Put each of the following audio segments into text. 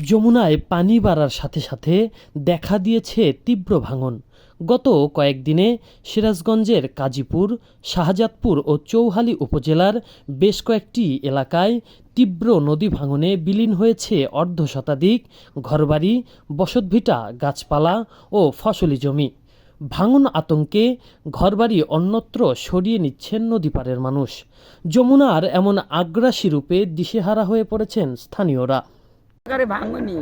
যমুনায় পানি বাড়ার সাথে সাথে দেখা দিয়েছে তীব্র ভাঙন। গত কয়েকদিনে সিরাজগঞ্জের কাজীপুর, শাহজাদপুর ও চৌহালি উপজেলার বেশ কয়েকটি এলাকায় তীব্র নদী ভাঙনে বিলীন হয়েছে অর্ধশতাধিক ঘরবাড়ি, বসতভিটা, গাছপালা ও ফসলি জমি। ভাঙন আতঙ্কে ঘরবাড়ি অন্যত্র সরিয়ে নিচ্ছেন নদীপাড়ের মানুষ। যমুনার এমন আগ্রাসী রূপে দিশেহারা হয়ে পড়েছেন স্থানীয়রা। ভাঙনি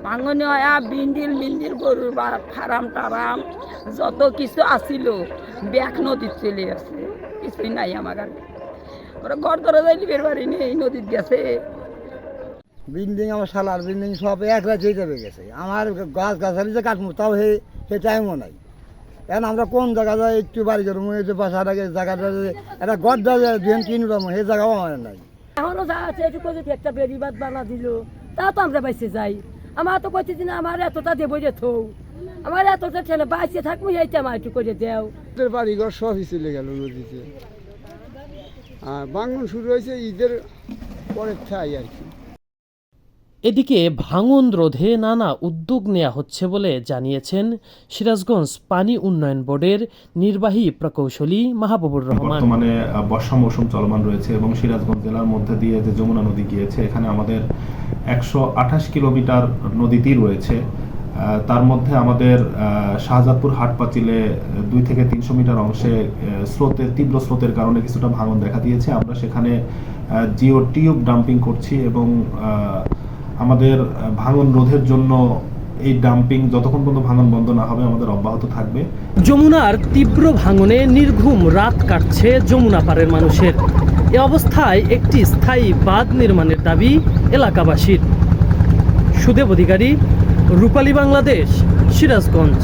ভাঙনি হয় বিন্দিল গরুর ফারাম টারাম যত কিছু আসিল ব্যাক নদীর চলে গেছে, কিছুই নাই আমার ওরা ঘর ধরে যাইলি বের বাড়ি নেই, নদীর গেছে। বিল্ডিং আমার শালার বিল্ডিং সব এক রাজ্যে যাবে গেছে। আমার গাছ গাছালি যে কাটবো তাও সে টাইমও নাই। এখন আমরা কোন জায়গা যায় একটু বাড়ি করবো, বাসার আগে জায়গাটা একটা গড় দেওয়া দুজন কিনবো, সেই জায়গাও আমার নাই। এখনো যা আছে এটুকু যদি একটা বেড়িবাদ বানা দিল তা তো আমরা বাইসে যাই। আমার তো কইতে দিন আমার এতটা দেবো যে থৌ, আমার এতটা ছেলে বাইসে থাকবো, এইটা আমার একটু করে দেও। বাড়িঘর সবই চলে গেল নদীতে। আর ভাঙন শুরু হয়েছে ঈদের পরের ঠাই আর কি। এদিকে ভাঙন রোধে নানা উদ্যোগ নেওয়া হচ্ছে বলে জানিয়েছেন সিরাজগঞ্জ পানি উন্নয়ন বোর্ডের নির্বাহী প্রকৌশলী মাহবুবুর রহমান। বর্তমানে বর্ষা মৌসুম চলমান রয়েছে এবং সিরাজগঞ্জ জেলার মধ্যে দিয়ে যে যমুনা নদী গিয়েছে, এখানে আমাদের 128 কিলোমিটার নদী তীর রয়েছে। তার মধ্যে আমাদের শাহজাদপুর হাট পাঁচিলে 2 থেকে 300 মিটার অংশে তীব্র স্রোতের কারণে কিছুটা ভাঙন দেখা দিয়েছে। আমরা সেখানে জিও টিউব ডাম্পিং করছি এবং আমাদের ভাঙন রোধের জন্য এই ডাম্পিং যতক্ষণ পর্যন্ত ভাঙন বন্ধ না হবে আমাদের অব্যাহত থাকবে। যমুনার তীব্র ভাঙনে নির্ঘুম রাত কাটছে যমুনা পাড়ের মানুষের। এ অবস্থায় একটি স্থায়ী বাঁধ নির্মাণের দাবি এলাকাবাসীর। সুদেব অধিকারী, রূপালী বাংলাদেশ, সিরাজগঞ্জ।